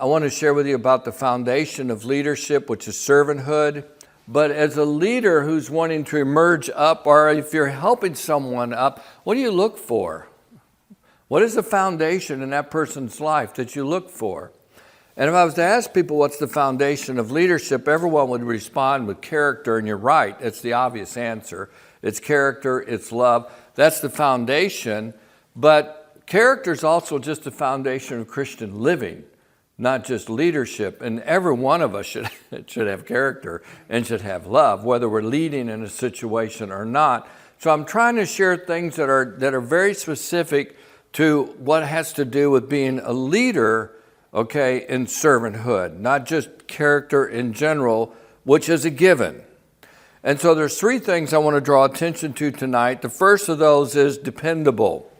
I want to share with you about the foundation of leadership, which is servanthood. But as a leader who's wanting to emerge up, or if you're helping someone up, what do you look for? What is the foundation in that person's life that you look for? And if I was to ask people what's the foundation of leadership, everyone would respond with character, and you're right, it's the obvious answer. It's character, it's love, that's the foundation. But character is also just the foundation of Christian living, not just leadership. And every one of us should have character and should have love, whether we're leading in a situation or not. So I'm trying to share things that are very specific to what has to do with being a leader, okay, in servanthood, not just character in general, which is a given. And so there's three things I want to draw attention to tonight. The first of those is dependable.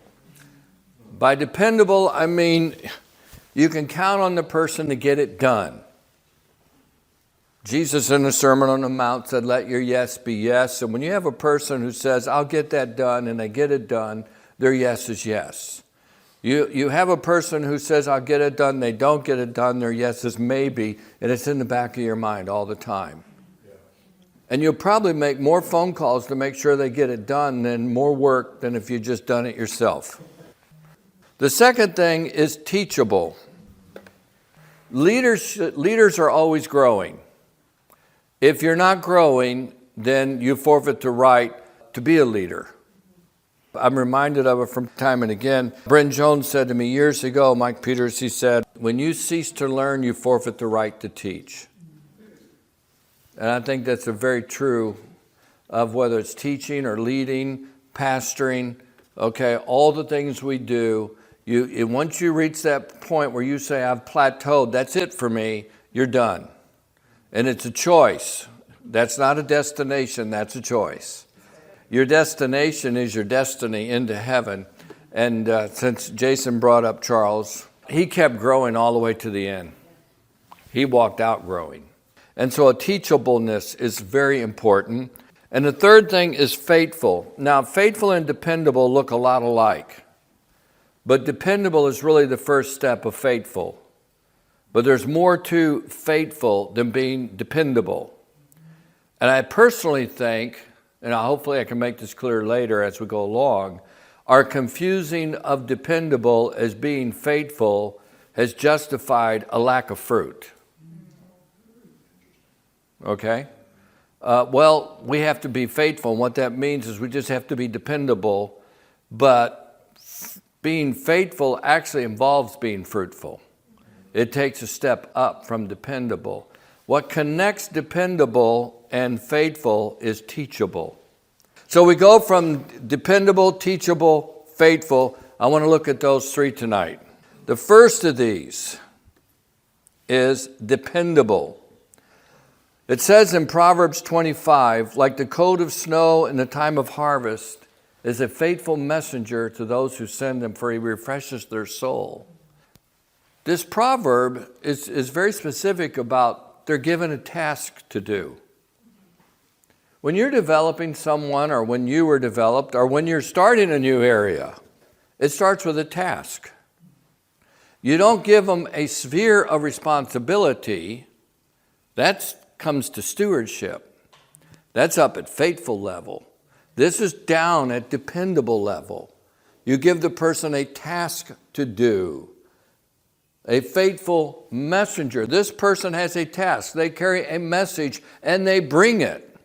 By dependable, I mean you can count on the person to get it done. Jesus in the Sermon on the Mount said, let your yes be yes. And when you have a person who says, I'll get that done, and they get it done, their yes is yes. You have a person who says, I'll get it done, they don't get it done, their yes is maybe, and it's in the back of your mind all the time. Yeah. And you'll probably make more phone calls to make sure they get it done than more work than if you just done it yourself. The second thing is teachable. Leaders are always growing. If you're not growing, then you forfeit the right to be a leader. I'm reminded of it from time and again. Brent Jones said to me years ago, Mike Peters, he said, when you cease to learn, you forfeit the right to teach. And I think that's a very true of whether it's teaching or leading, pastoring, okay, all the things we do. Once you reach that point where you say, I've plateaued, that's it for me, you're done. And it's a choice. That's not a destination, that's a choice. Your destination is your destiny into heaven. And since Jason brought up Charles, he kept growing all the way to the end. He walked out growing. And so a teachableness is very important. And the third thing is faithful. Now, faithful and dependable look a lot alike. But dependable is really the first step of faithful. But there's more to faithful than being dependable. And I personally think, and hopefully I can make this clear later as we go along, our confusing of dependable as being faithful has justified a lack of fruit. Okay? Well, we have to be faithful, and what that means is we just have to be dependable, but being faithful actually involves being fruitful. It takes a step up from dependable. What connects dependable and faithful is teachable. So we go from dependable, teachable, faithful. I want to look at those three tonight. The first of these is dependable. It says in Proverbs 25, like the coat of snow in the time of harvest is a faithful messenger to those who send him, for he refreshes their soul. This proverb is very specific about they're given a task to do. When you're developing someone, or when you were developed, or when you're starting a new area, it starts with a task. You don't give them a sphere of responsibility. That comes to stewardship. That's up at faithful level. This is down at dependable level. You give the person a task to do. A faithful messenger. This person has a task. They carry a message and they bring it.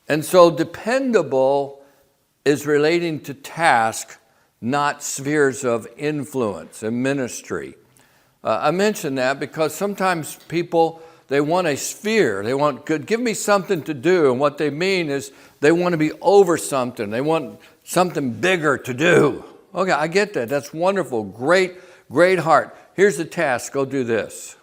And so dependable is relating to task, not spheres of influence and ministry. I mention that because sometimes people, they want a sphere. They want, give me something to do. And what they mean is they want to be over something. They want something bigger to do. Okay, I get that. That's wonderful. Great heart. Here's the task. Go do this.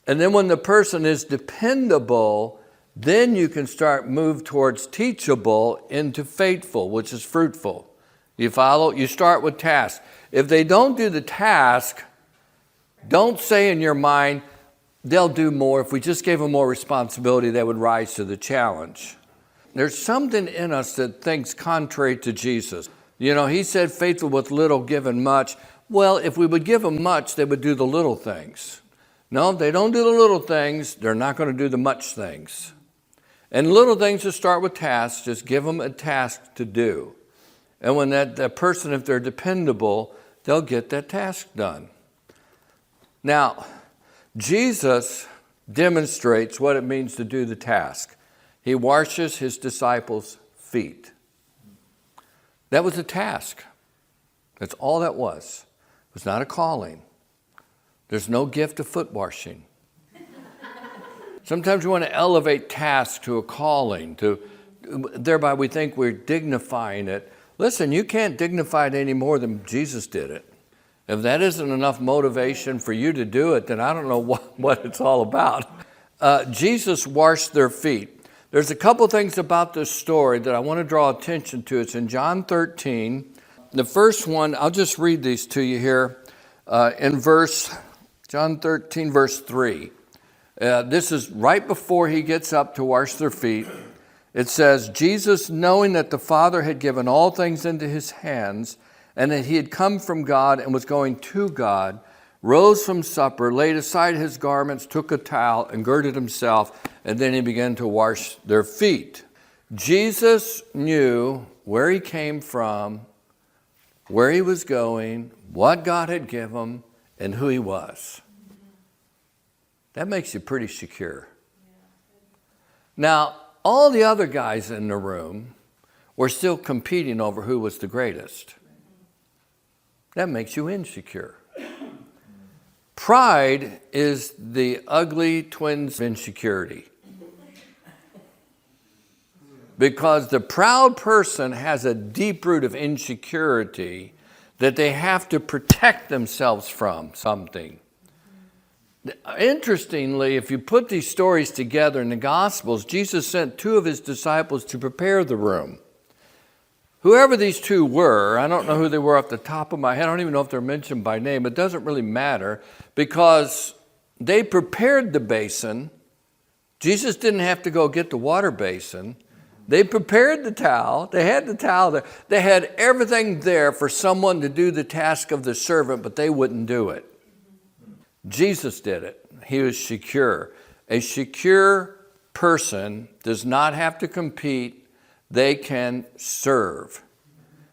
And then when the person is dependable, then you can move towards teachable into faithful, which is fruitful. You follow? You start with task. If they don't do the task, don't say in your mind, they'll do more. If we just gave them more responsibility, they would rise to the challenge. There's something in us that thinks contrary to Jesus. You know, he said, faithful with little, given much. Well, if we would give them much, they would do the little things. No, if they don't do the little things, they're not going to do the much things. And little things just start with tasks. Just give them a task to do. And when that person, if they're dependable, they'll get that task done. Now, Jesus demonstrates what it means to do the task. He washes his disciples' feet. That was a task. That's all that was. It was not a calling. There's no gift of foot washing. Sometimes we want to elevate tasks to a calling, thereby we think we're dignifying it. Listen, you can't dignify it any more than Jesus did it. If that isn't enough motivation for you to do it, then I don't know what it's all about. Jesus washed their feet. There's a couple things about this story that I want to draw attention to. It's in John 13. The first one, I'll just read these to you here in John 13, verse 3. This is right before he gets up to wash their feet. It says, Jesus, knowing that the Father had given all things into his hands, and that he had come from God and was going to God, rose from supper, laid aside his garments, took a towel, and girded himself, and then he began to wash their feet. Jesus knew where he came from, where he was going, what God had given him, and who he was. That makes you pretty secure. Now, all the other guys in the room were still competing over who was the greatest. That makes you insecure. Pride is the ugly twins of insecurity. Because the proud person has a deep root of insecurity that they have to protect themselves from something. Interestingly, if you put these stories together in the Gospels, Jesus sent two of his disciples to prepare the room. Whoever these two were, I don't know who they were off the top of my head. I don't even know if they're mentioned by name. It doesn't really matter because they prepared the basin. Jesus didn't have to go get the water basin. They prepared the towel. They had the towel there. They had everything there for someone to do the task of the servant, but they wouldn't do it. Jesus did it. He was secure. A secure person does not have to compete. They can serve.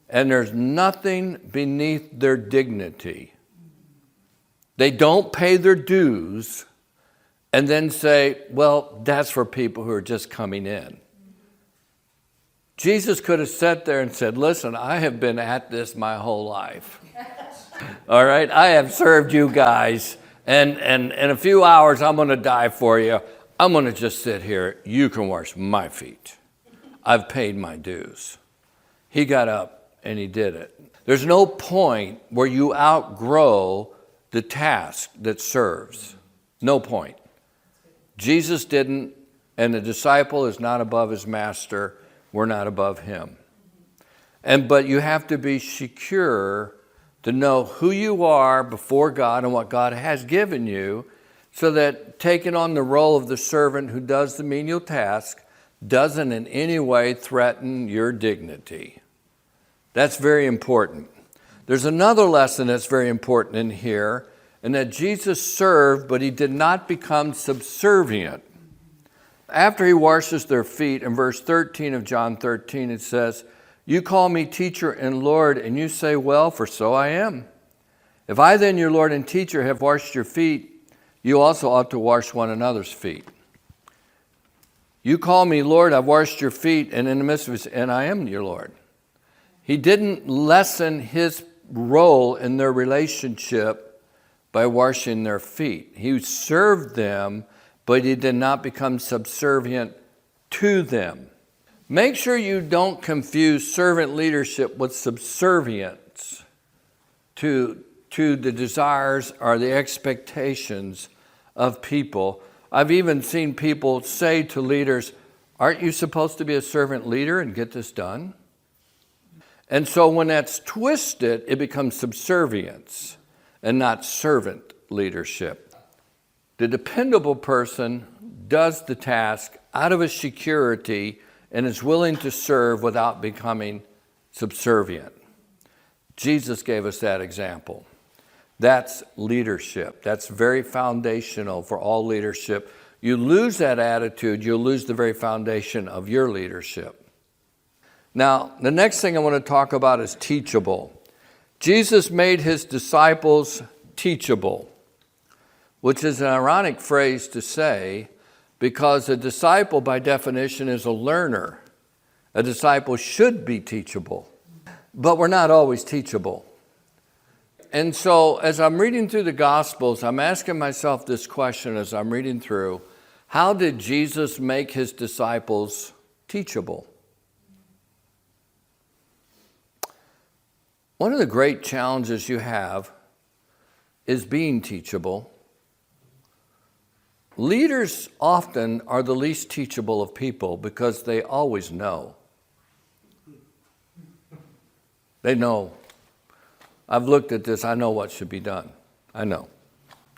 And there's nothing beneath their dignity. They don't pay their dues and then say, well, that's for people who are just coming in. Jesus could have sat there and said, listen, I have been at this my whole life. All right, I have served you guys. And in a few hours, I'm going to die for you. I'm going to just sit here. You can wash my feet. I've paid my dues. He got up and he did it. There's no point where you outgrow the task that serves. No point. Jesus didn't, and the disciple is not above his master. We're not above him. But you have to be secure to know who you are before God and what God has given you, so that taking on the role of the servant who does the menial task doesn't in any way threaten your dignity. That's very important. There's another lesson that's very important in here, and that Jesus served, but he did not become subservient. After he washes their feet, in verse 13 of John 13, it says, you call me teacher and Lord, and you say, well, for so I am. If I then, your Lord and teacher, have washed your feet, you also ought to wash one another's feet. You call me Lord, I've washed your feet, and in the midst of it, and I am your Lord. He didn't lessen his role in their relationship by washing their feet. He served them, but he did not become subservient to them. Make sure you don't confuse servant leadership with subservience to the desires or the expectations of people. I've even seen people say to leaders, aren't you supposed to be a servant leader and get this done? And so when that's twisted, it becomes subservience and not servant leadership. The dependable person does the task out of a security and is willing to serve without becoming subservient. Jesus gave us that example. That's leadership. That's very foundational for all leadership. You lose that attitude, you'll lose the very foundation of your leadership. Now, the next thing I want to talk about is teachable. Jesus made his disciples teachable, which is an ironic phrase to say because a disciple, by definition, is a learner. A disciple should be teachable, but we're not always teachable. And so as I'm reading through the Gospels, I'm asking myself this question as I'm reading through: how did Jesus make his disciples teachable? One of the great challenges you have is being teachable. Leaders often are the least teachable of people because they always know. They know. I've looked at this, I know what should be done. I know.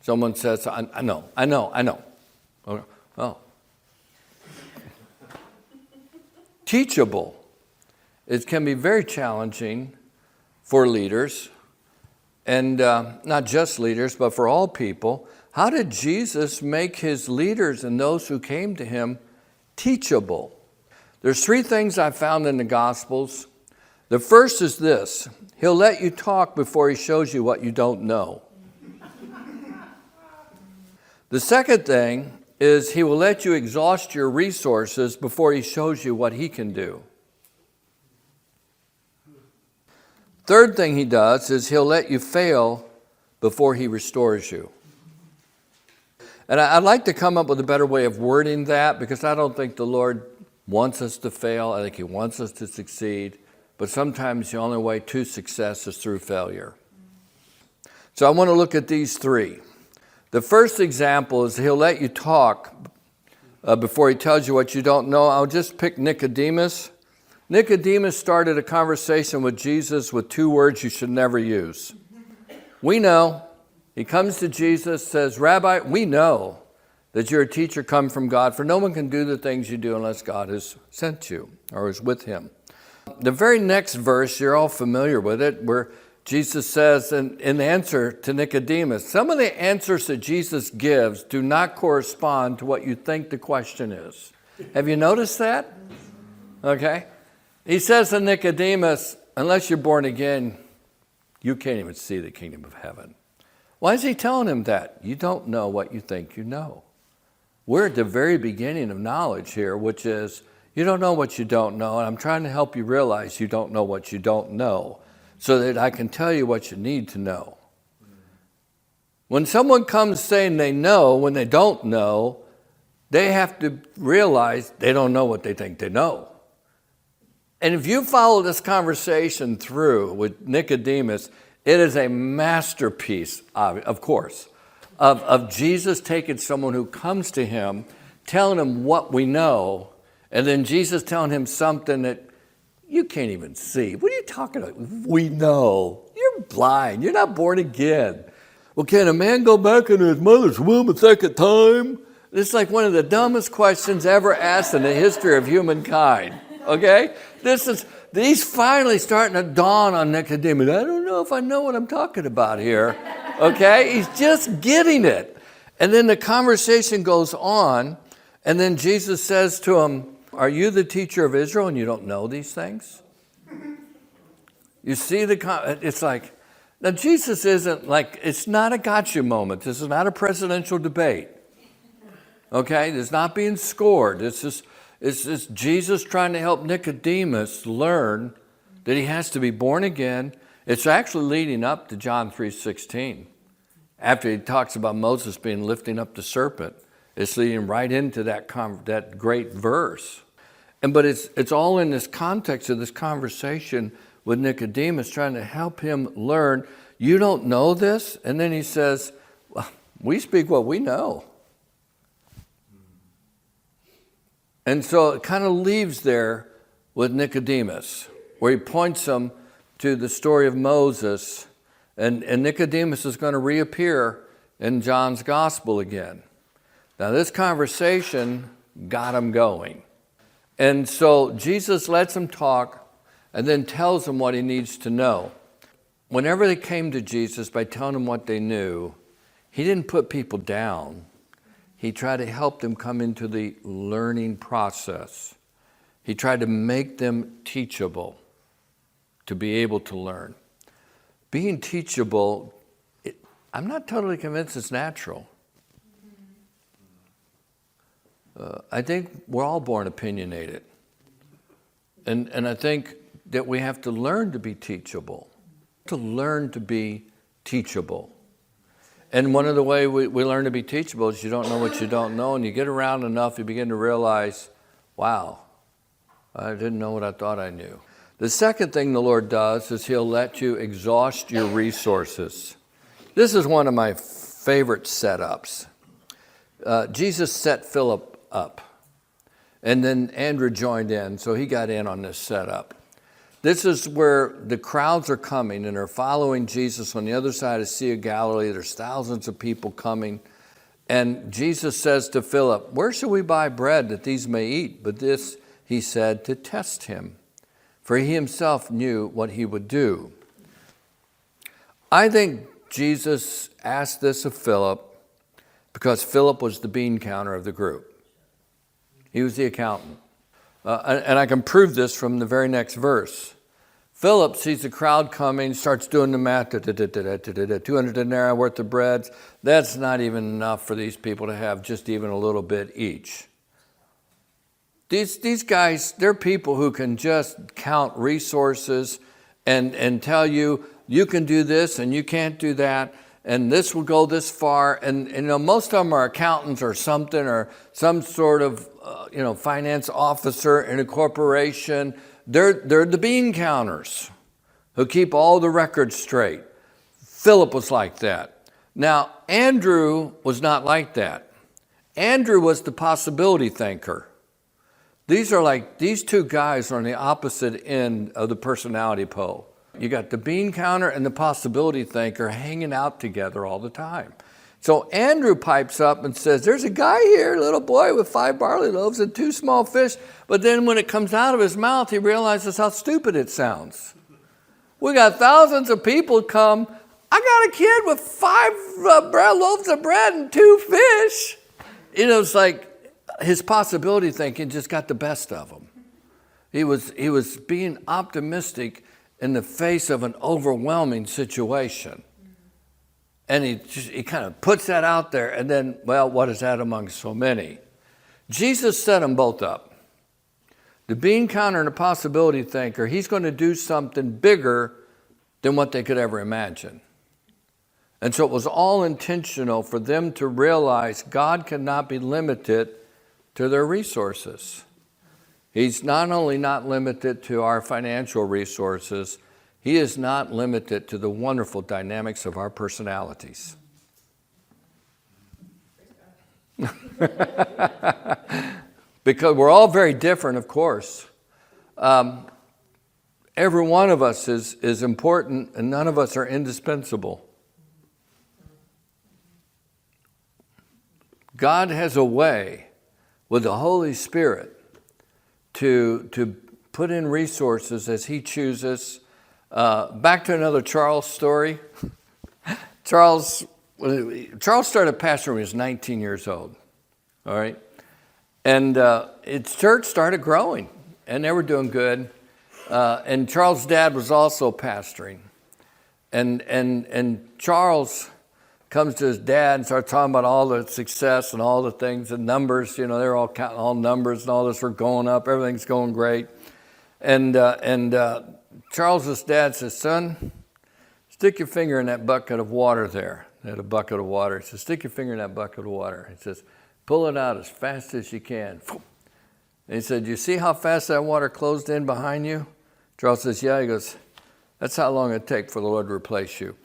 Someone says, I know. Oh. Teachable. It can be very challenging for leaders, and not just leaders, but for all people. How did Jesus make his leaders and those who came to him teachable? There's three things I found in the Gospels. The first is this: he'll let you talk before he shows you what you don't know. The second thing is he will let you exhaust your resources before he shows you what he can do. Third thing he does is he'll let you fail before he restores you. And I'd like to come up with a better way of wording that, because I don't think the Lord wants us to fail. I think he wants us to succeed. But sometimes the only way to success is through failure. So I want to look at these three. The first example is he'll let you talk before he tells you what you don't know. I'll just pick Nicodemus. Nicodemus started a conversation with Jesus with two words you should never use. We know. He comes to Jesus, says, Rabbi, we know that you're a teacher come from God, for no one can do the things you do unless God has sent you or is with him. The very next verse, you're all familiar with it, where Jesus says in answer to Nicodemus, some of the answers that Jesus gives do not correspond to what you think the question is. Have you noticed that? Okay. He says to Nicodemus, unless you're born again, you can't even see the kingdom of heaven. Why is he telling him that? You don't know what you think you know. We're at the very beginning of knowledge here, which is you don't know what you don't know, and I'm trying to help you realize you don't know what you don't know so that I can tell you what you need to know. When someone comes saying they know when they don't know, they have to realize they don't know what they think they know. And if you follow this conversation through with Nicodemus, it is a masterpiece, of course, of Jesus taking someone who comes to him, telling him what we know, and then Jesus telling him something that you can't even see. What are you talking about? We know. You're blind. You're not born again. Well, can a man go back into his mother's womb a second time? This is like one of the dumbest questions ever asked in the history of humankind. Okay? He's finally starting to dawn on Nicodemus. I don't know if I know what I'm talking about here. Okay? He's just getting it. And then the conversation goes on, and then Jesus says to him, are you the teacher of Israel and you don't know these things? You see it's like, now Jesus isn't like, it's not a gotcha moment. This is not a presidential debate. Okay? It's not being scored. It's just Jesus trying to help Nicodemus learn that he has to be born again. It's actually leading up to John 3:16. After he talks about Moses being lifting up the serpent, it's leading right into that great verse. But it's all in this context of this conversation with Nicodemus, trying to help him learn. You don't know this? And then he says, well, we speak what we know. And so it kind of leaves there with Nicodemus, where he points him to the story of Moses. And Nicodemus is going to reappear in John's gospel again. Now, this conversation got him going. And so Jesus lets him talk and then tells him what he needs to know. whenever they came to Jesus by telling them what they knew, he didn't put people down. He tried to help them come into the learning process. He tried to make them teachable, to be able to learn. Being teachable, I'm not totally convinced it's natural. I think we're all born opinionated. And I think that we have to learn to be teachable. To learn to be teachable. And one of the ways we learn to be teachable is you don't know what you don't know, and you get around enough, you begin to realize, wow, I didn't know what I thought I knew. The second thing the Lord does is he'll let you exhaust your resources. This is one of my favorite setups. Jesus set Philip up, and then Andrew joined in, so he got in on this setup. This is where the crowds are coming and are following Jesus on the other side of the Sea of Galilee. There's thousands of people coming. And Jesus says to Philip, where shall we buy bread that these may eat? But this he said to test him, for he himself knew what he would do. I think Jesus asked this of Philip because Philip was the bean counter of the group. He was the accountant. And I can prove this from the very next verse. Philip sees the crowd coming, starts doing the math, 200 denarii worth of bread. That's not even enough for these people to have just even a little bit each. These guys, they're people who can just count resources and tell you, you can do this and you can't do that, and this will go this far. And you know, most of them are accountants or something, or some sort of finance officer in a corporation. They're the bean counters who keep all the records straight. Philip was like that. Now, Andrew was not like that. Andrew was the possibility thinker. These two guys are on the opposite end of the personality pole. You got the bean counter and the possibility thinker hanging out together all the time. So Andrew pipes up and says, there's a guy here, a little boy with 5 barley loaves and 2 small fish. But then when it comes out of his mouth, he realizes how stupid it sounds. We got thousands of people come. I got a kid with 5 loaves of bread and 2 fish. It's like his possibility thinking just got the best of him. He was being optimistic in the face of an overwhelming situation. And he kind of puts that out there, and then, well, what is that among so many? Jesus set them both up. The bean counter and the possibility thinker, he's going to do something bigger than what they could ever imagine. And so it was all intentional for them to realize God cannot be limited to their resources. He's not only not limited to our financial resources, he is not limited to the wonderful dynamics of our personalities. Because we're all very different, of course. Every one of us is important, and none of us are indispensable. God has a way with the Holy Spirit to put in resources as he chooses. Back to another Charles story. Charles started pastoring when he was 19 years old. All right. And its church started growing, and they were doing good. And Charles' dad was also pastoring. And Charles comes to his dad and starts talking about all the success and all the things and numbers. They're all counting all numbers and all this are going up. Everything's going great. And Charles's dad says, son, stick your finger in that bucket of water there. They had a bucket of water. He says, stick your finger in that bucket of water. He says, pull it out as fast as you can. And he said, you see how fast that water closed in behind you? Charles says, yeah. He goes, that's how long it takes for the Lord to replace you.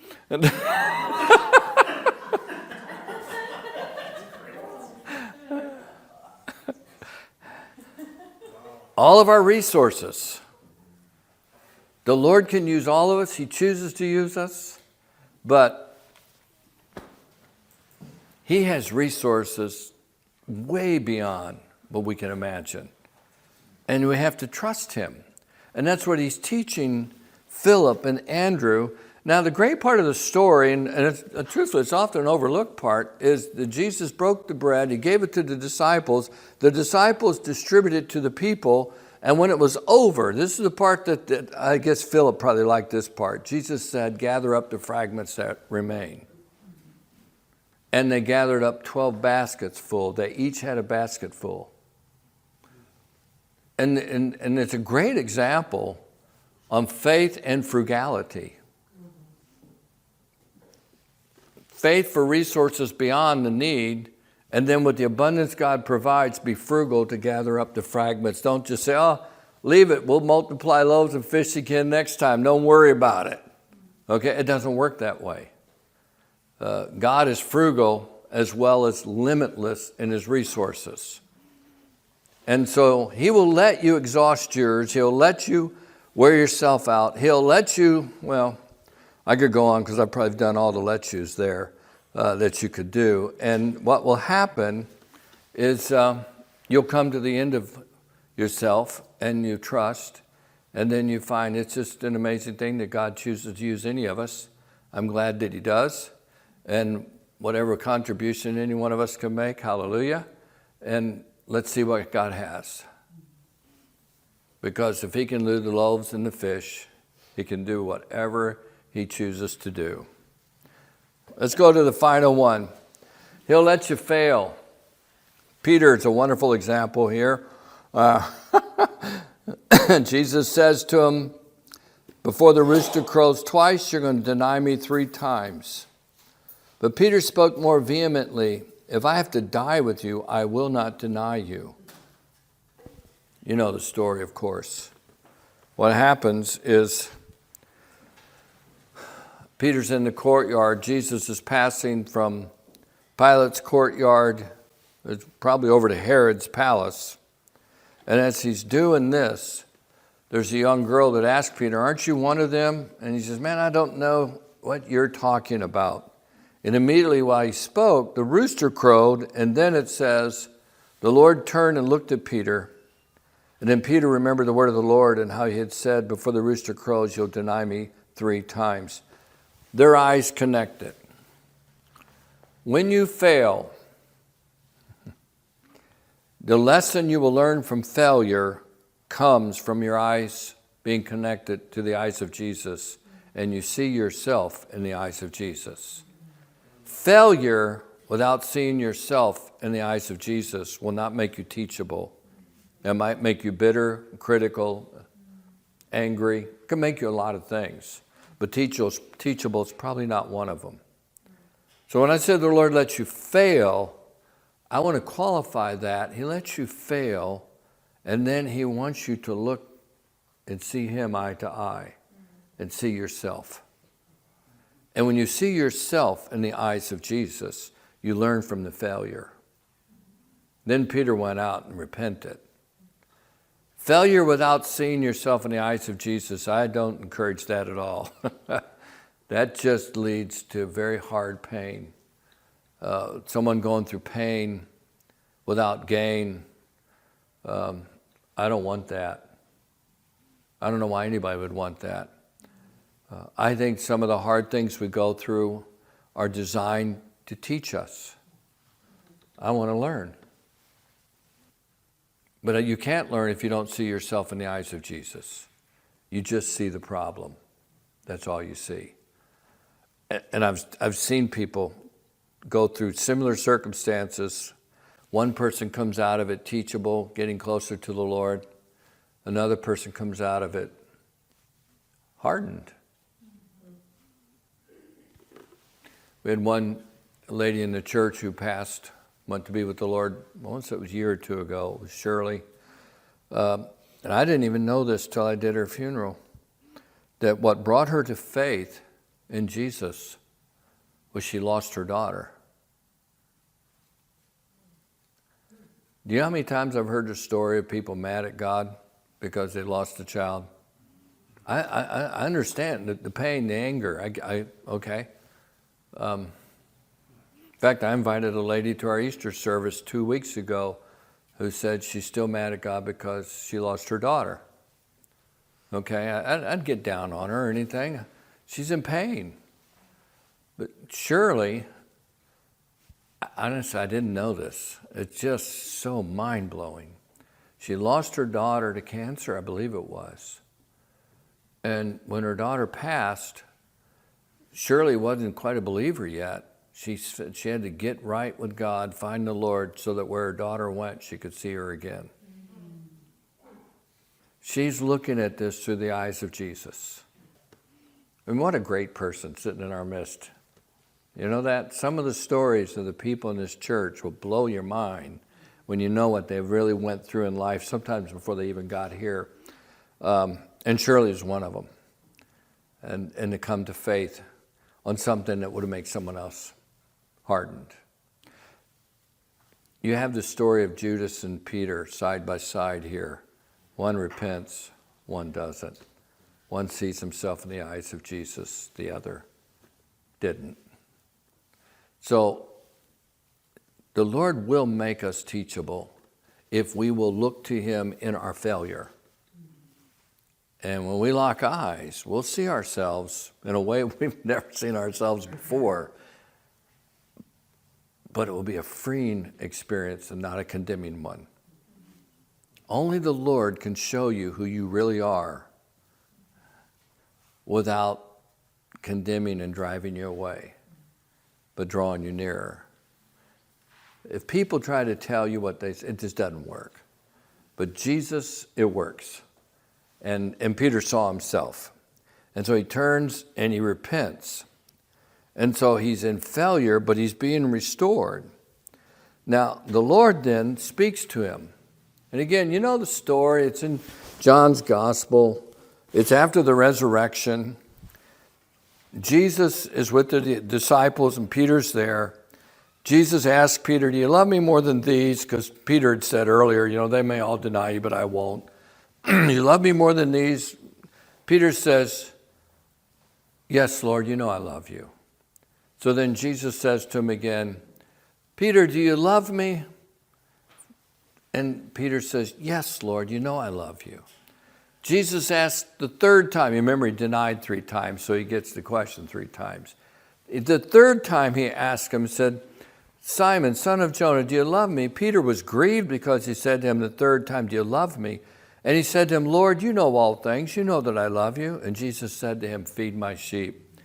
All of our resources. The Lord can use all of us. He chooses to use us. But he has resources way beyond what we can imagine. And we have to trust him. And that's what he's teaching Philip and Andrew. Now, the great part of the story, and truthfully, it's often an overlooked part, is that Jesus broke the bread, he gave it to the disciples distributed it to the people, and when it was over, this is the part that I guess Philip probably liked this part. Jesus said, gather up the fragments that remain. And they gathered up 12 baskets full. They each had a basket full. And it's a great example on faith and frugality. Faith for resources beyond the need, and then with the abundance God provides, be frugal to gather up the fragments. Don't just say, oh, leave it. We'll multiply loaves and fish again next time. Don't worry about it. Okay, it doesn't work that way. God is frugal as well as limitless in his resources. And so he will let you exhaust yours. He'll let you wear yourself out. He'll let you, well, I could go on because I've probably done all the let yous there that you could do. And what will happen is you'll come to the end of yourself and you trust, and then you find it's just an amazing thing that God chooses to use any of us. I'm glad that he does. And whatever contribution any one of us can make, hallelujah. And let's see what God has. Because if he can do the loaves and the fish, he can do whatever he chooses to do. Let's go to the final one. He'll let you fail. Peter is a wonderful example here. Jesus says to him, before the rooster crows twice, you're going to deny me 3 times. But Peter spoke more vehemently, if I have to die with you, I will not deny you. You know the story, of course. What happens is Peter's in the courtyard. Jesus is passing from Pilate's courtyard, it's probably over to Herod's palace. And as he's doing this, there's a young girl that asks Peter, aren't you one of them? And he says, man, I don't know what you're talking about. And immediately while he spoke, the rooster crowed, and then it says, the Lord turned and looked at Peter. And then Peter remembered the word of the Lord and how he had said, before the rooster crows, you'll deny me 3 times. Their eyes connected. When you fail, the lesson you will learn from failure comes from your eyes being connected to the eyes of Jesus, and you see yourself in the eyes of Jesus. Failure without seeing yourself in the eyes of Jesus will not make you teachable. It might make you bitter, critical, angry. It can make you a lot of things. But teachable is probably not one of them. So when I said the Lord lets you fail, I want to qualify that. He lets you fail, and then he wants you to look and see him eye to eye and see yourself. And when you see yourself in the eyes of Jesus, you learn from the failure. Then Peter went out and repented. Failure without seeing yourself in the eyes of Jesus, I don't encourage that at all. That just leads to very hard pain. Someone going through pain without gain, I don't want that. I don't know why anybody would want that. I think some of the hard things we go through are designed to teach us. I want to learn. But you can't learn if you don't see yourself in the eyes of Jesus. You just see the problem. That's all you see. And I've seen people go through similar circumstances. One person comes out of it teachable, getting closer to the Lord. Another person comes out of it hardened. We had one lady in the church who passed, went to be with the Lord, once it was a year or 2 ago. It was Shirley. And I didn't even know this till I did her funeral, that what brought her to faith in Jesus was she lost her daughter. Do you know how many times I've heard the story of people mad at God because they lost a child? I understand the pain, the anger. Okay. In fact, I invited a lady to our Easter service 2 weeks ago who said she's still mad at God because she lost her daughter. Okay, I'd get down on her or anything. She's in pain. But surely, honestly, I didn't know this. It's just so mind-blowing. She lost her daughter to cancer, I believe it was. And when her daughter passed, Shirley wasn't quite a believer yet. She said she had to get right with God, find the Lord, so that where her daughter went, she could see her again. She's looking at this through the eyes of Jesus. And what a great person sitting in our midst. You know that? Some of the stories of the people in this church will blow your mind when you know what they really went through in life, sometimes before they even got here. And Shirley is one of them. And to come to faith on something that would have made someone else hardened. You have the story of Judas and Peter side by side here. One repents, one doesn't. One sees himself in the eyes of Jesus, the other didn't. So the Lord will make us teachable if we will look to him in our failure. And when we lock eyes, we'll see ourselves in a way we've never seen ourselves before. But it will be a freeing experience and not a condemning one. Only the Lord can show you who you really are without condemning and driving you away, but drawing you nearer. If people try to tell you what they say, it just doesn't work. But Jesus, it works. And Peter saw himself. And so he turns and he repents. And so he's in failure, but he's being restored. Now, the Lord then speaks to him. And again, you know the story. It's in John's Gospel. It's after the resurrection. Jesus is with the disciples and Peter's there. Jesus asked Peter, do you love me more than these? Because Peter had said earlier, you know, they may all deny you, but I won't. You love me more than these? Peter says, yes, Lord, you know I love you. So then Jesus says to him again, Peter, do you love me? And Peter says, yes, Lord, you know I love you. Jesus asked the third time. You remember he denied 3 times, so he gets the question 3 times. The third time he asked him, said, Simon, son of Jonah, do you love me? Peter was grieved because he said to him the third time, do you love me? And he said to him, Lord, you know all things. You know that I love you. And Jesus said to him, feed my sheep.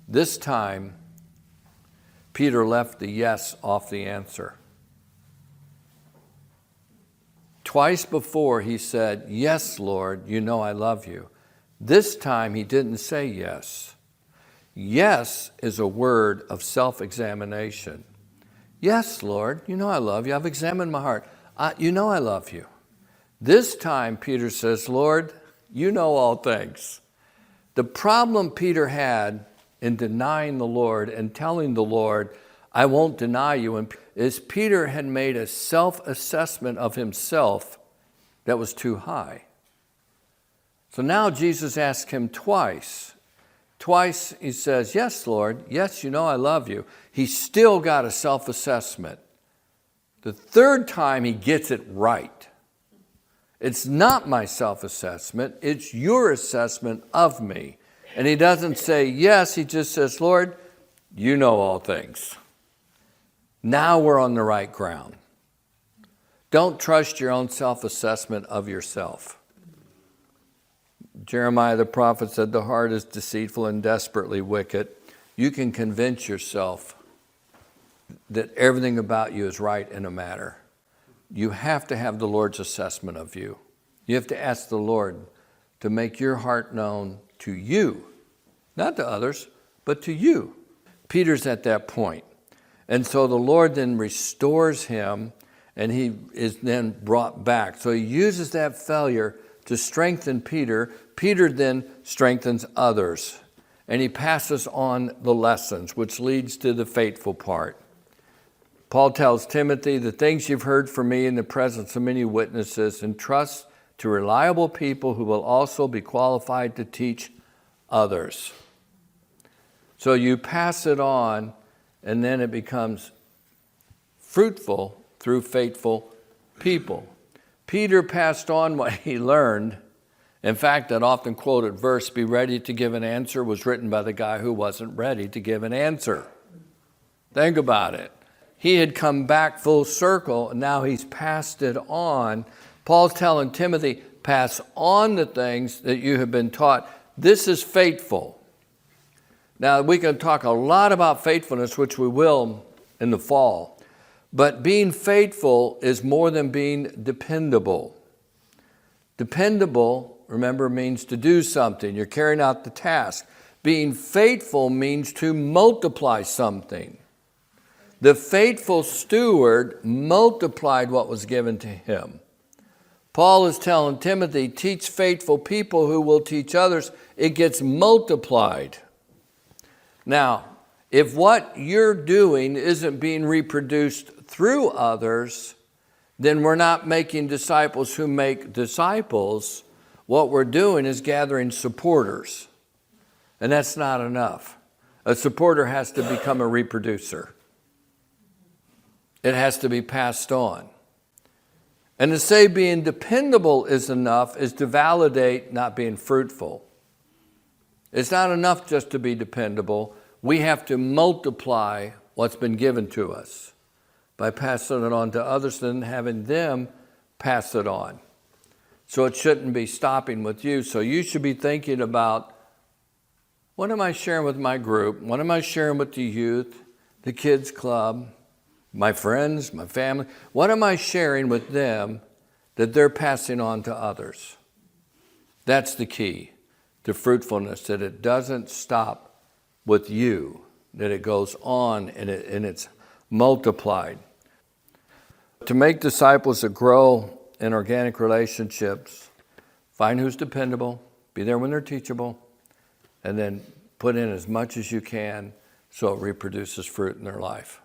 This time, Peter left the yes off the answer. Twice before he said, yes, Lord, you know I love you. This time he didn't say yes. Yes is a word of self-examination. Yes, Lord, you know I love you. I've examined my heart. You know I love you. This time Peter says, Lord, you know all things. The problem Peter had in denying the Lord and telling the Lord, I won't deny you, is Peter had made a self-assessment of himself that was too high. So now Jesus asks him twice. Twice he says, yes, Lord, yes, you know I love you. He still got a self-assessment. The third time he gets it right. It's not my self-assessment, it's your assessment of me. And he doesn't say yes, he just says, Lord, you know all things. Now we're on the right ground. Don't trust your own self-assessment of yourself. Jeremiah the prophet said, the heart is deceitful and desperately wicked. You can convince yourself that everything about you is right in a matter. You have to have the Lord's assessment of you. You have to ask the Lord to make your heart known to you, not to others, but to you. Peter's at that point. And so the Lord then restores him, and he is then brought back. So he uses that failure to strengthen Peter. Peter then strengthens others, and he passes on the lessons, which leads to the faithful part. Paul tells Timothy, the things you've heard from me in the presence of many witnesses, entrust to reliable people who will also be qualified to teach others. So you pass it on, and then it becomes fruitful through faithful people. Peter passed on what he learned, In fact, that often quoted verse, "Be ready to give an answer," was written by the guy who wasn't ready to give an answer. Think about it. He had come back full circle, and now he's passed it on. Paul's telling Timothy, pass on the things that you have been taught. This is faithful. Now, we can talk a lot about faithfulness, which we will in the fall. But being faithful is more than being dependable. Dependable, remember, means to do something. You're carrying out the task. Being faithful means to multiply something. The faithful steward multiplied what was given to him. Paul is telling Timothy, teach faithful people who will teach others. It gets multiplied. Now, if what you're doing isn't being reproduced through others, then we're not making disciples who make disciples. What we're doing is gathering supporters. And that's not enough. A supporter has to become a reproducer. It has to be passed on. And to say being dependable is enough is to validate not being fruitful. It's not enough just to be dependable. We have to multiply what's been given to us by passing it on to others and having them pass it on. So it shouldn't be stopping with you. So you should be thinking about, what am I sharing with my group? What am I sharing with the youth, the kids club, my friends, my family? What am I sharing with them that they're passing on to others? That's the key to fruitfulness, that it doesn't stop with you, that it goes on and it's multiplied. To make disciples that grow in organic relationships, find who's dependable, be there when they're teachable, and then put in as much as you can so it reproduces fruit in their life.